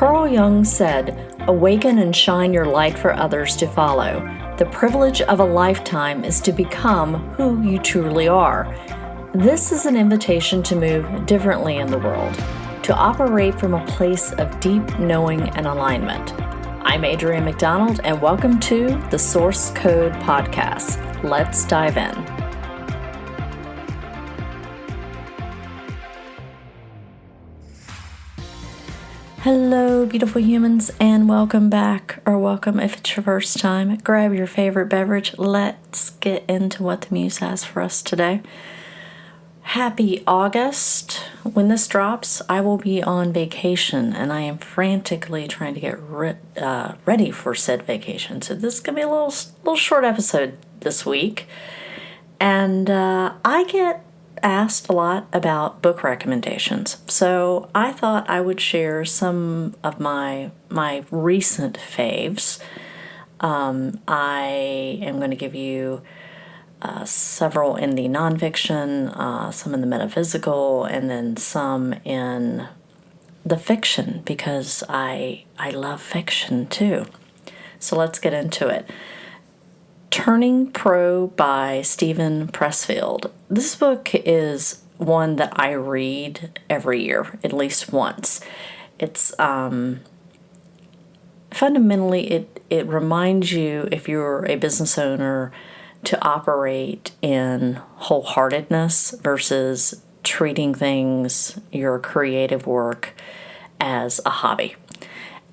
Carl Jung said, "Awaken and shine your light for others to follow. The privilege of a lifetime is to become who you truly are." This is an invitation to move differently in the world, to operate from a place of deep knowing and alignment. I'm Adrienne McDonald, and welcome to the Source Code Podcast. Let's dive in. Hello, beautiful humans, and welcome back, or welcome if it's your first time. Grab your favorite beverage. Let's get into what the Muse has for us today. Happy August. When this drops, I will be on vacation, and I am frantically trying to get ready for said vacation. So this is going to be a little short episode this week. And I get asked a lot about book recommendations. So I thought I would share some of my recent faves. I am going to give you several in the nonfiction, some in the metaphysical, and then some in the fiction, because I love fiction too. So let's get into it. Turning Pro by Steven Pressfield. This book is one that I read every year, at least once. It's fundamentally, it reminds you, if you're a business owner, to operate in wholeheartedness versus treating things, your creative work, as a hobby.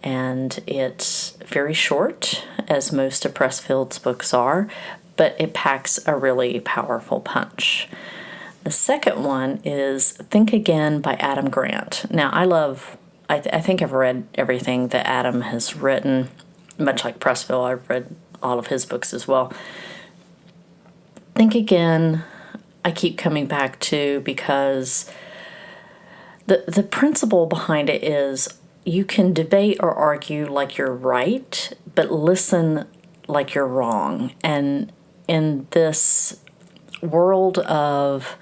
And it's very short, as most of Pressfield's books are, but it packs a really powerful punch. The second one is Think Again by Adam Grant. Now, I think I've read everything that Adam has written, much like Pressfield. I've read all of his books as well. Think Again, I keep coming back to because the principle behind it is you can debate or argue like you're right, but listen like you're wrong. And in this world of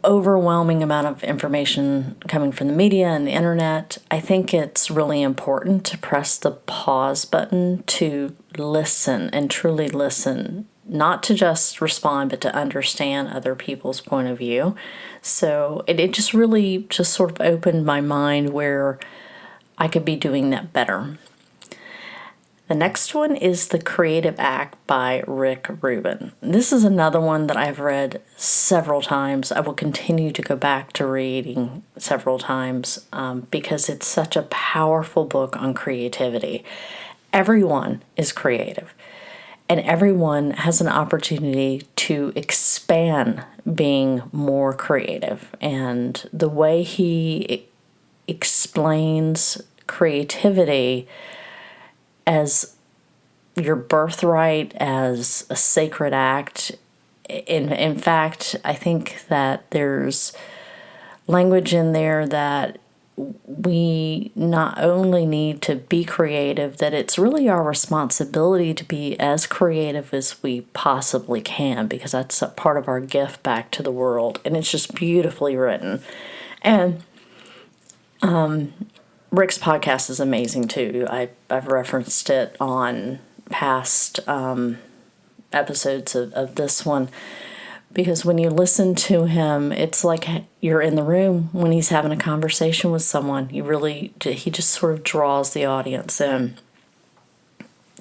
overwhelming amount of information coming from the media and the internet, I think it's really important to press the pause button to listen and truly listen, not to just respond, but to understand other people's point of view. So it just really just sort of opened my mind where I could be doing that better. The next one is The Creative Act by Rubin. This is another one that I've read several times. I will continue to go back to reading several times because it's such a powerful book on creativity. Everyone is creative, and everyone has an opportunity to expand being more creative. And the way he explains creativity as your birthright, as a sacred act. In fact, I think that there's language in there that we not only need to be creative, that it's really our responsibility to be as creative as we possibly can, because that's a part of our gift back to the world. And it's just beautifully written. And Rick's podcast is amazing too. I've referenced it on past episodes of this one, because when you listen to him, it's like you're in the room when he's having a conversation with someone. He just sort of draws the audience in.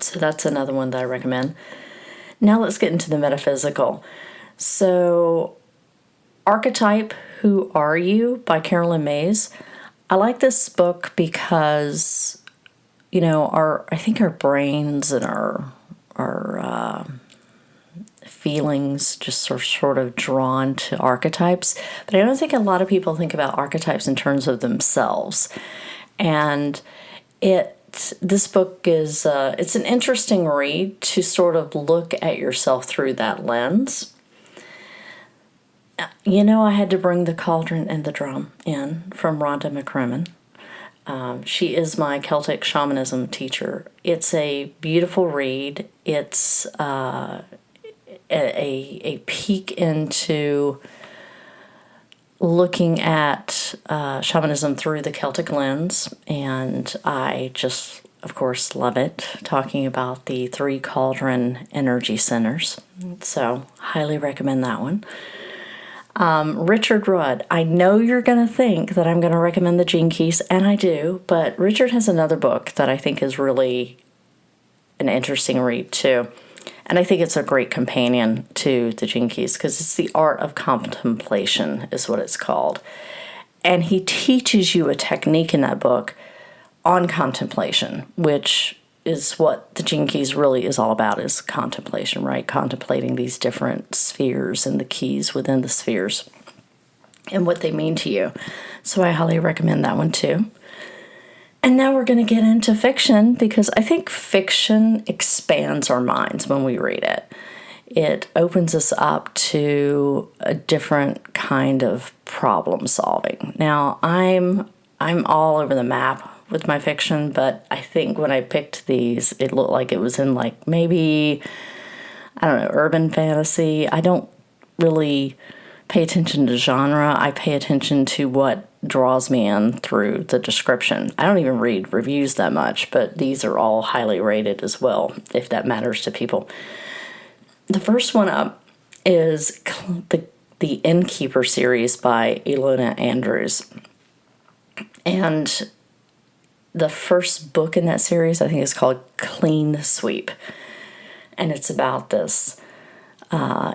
So that's another one that I recommend. Now let's get into the metaphysical. So Archetype, Who Are You by Carolyn Myss. I like this book because, I think our brains and our feelings just are sort of drawn to archetypes. But I don't think a lot of people think about archetypes in terms of themselves. And this book is, it's an interesting read to sort of look at yourself through that lens. I had to bring the cauldron and the drum in from Rhonda McCrimmon. She is my Celtic shamanism teacher. It's a beautiful read. It's a peek into looking at shamanism through the Celtic lens, and I just, of course, love it, talking about the 3 cauldron energy centers. So, highly recommend that one. Richard Rudd. I know you're going to think that I'm going to recommend the Gene Keys, and I do, but Richard has another book that I think is really an interesting read, too. And I think it's a great companion to the Gene Keys because it's The Art of Contemplation is what it's called. And he teaches you a technique in that book on contemplation, which is what the Gene Keys really is all about, is contemplation, right? Contemplating these different spheres and the keys within the spheres and what they mean to you. So I highly recommend that one too. And now we're going to get into fiction, because I think fiction expands our minds when we read it. It opens us up to a different kind of problem solving. Now, I'm all over the map with my fiction, but I think when I picked these, it looked like it was in like maybe, I don't know, urban fantasy. I don't really pay attention to genre. I pay attention to what draws me in through the description. I don't even read reviews that much, but these are all highly rated as well, if that matters to people. The first one up is the Innkeeper series by Ilona Andrews. And the first book in that series, I think, is called Clean Sweep. And it's about this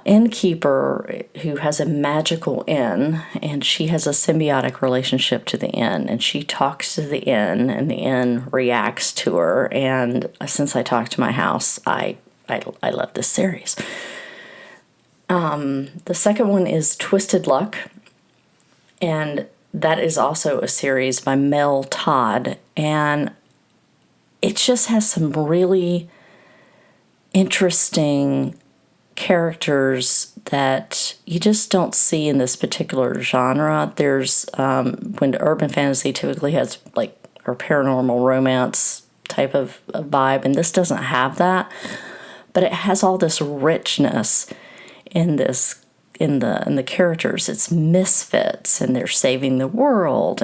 innkeeper who has a magical inn, and she has a symbiotic relationship to the inn, and she talks to the inn, and the inn reacts to her. And since I talked to my house, I love this series. The second one is Twisted Luck, and that is also a series by Todd, and it just has some really interesting characters that you just don't see in this particular genre. There's when urban fantasy typically has like or paranormal romance type of a vibe, and this doesn't have that, but it has all this richness in the characters. It's misfits, and they're saving the world,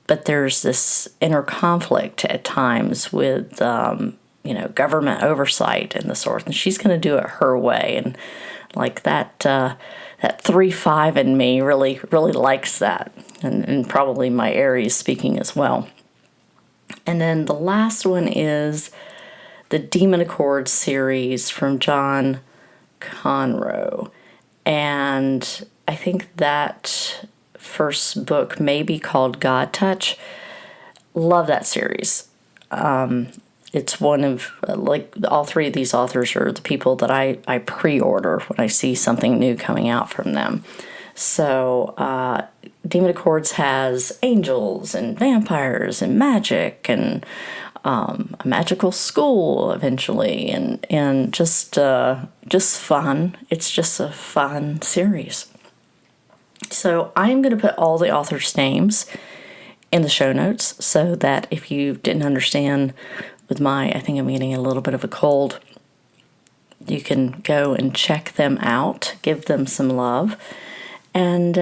but there's this inner conflict at times with government oversight and the sort, and she's going to do it her way, and like that 3-5 in me really likes that, and probably my Aries speaking as well. And then the last one is the Demon Accord series from John Conroe, and I think that first book may be called God Touch. Love that series. It's one of, all 3 of these authors are the people that I pre-order when I see something new coming out from them. So, Demon Accords has angels and vampires and magic and a magical school eventually, and just fun. It's just a fun series. So I'm going to put all the authors' names in the show notes so that if you didn't understand with I think I'm getting a little bit of a cold, you can go and check them out, give them some love. And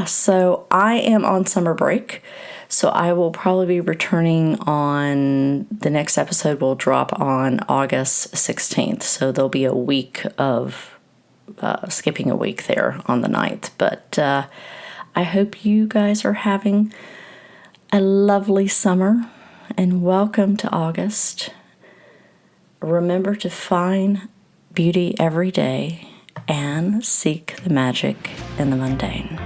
so I am on summer break, so I will probably be returning on, the next episode will drop on August 16th, so there'll be a week of skipping a week there on the 9th. But I hope you guys are having a lovely summer, and welcome to August. Remember to find beauty every day and seek the magic in the mundane.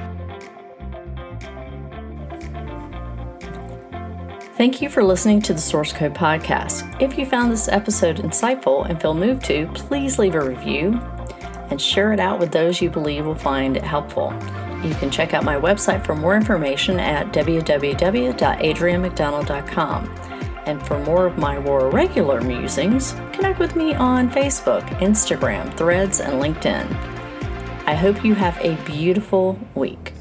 Thank you for listening to the Source Code Podcast. If you found this episode insightful and feel moved to, please leave a review and share it out with those you believe will find it helpful. You can check out my website for more information at www.adrianmcdonald.com. And for more of my more regular musings, connect with me on Facebook, Instagram, Threads, and LinkedIn. I hope you have a beautiful week.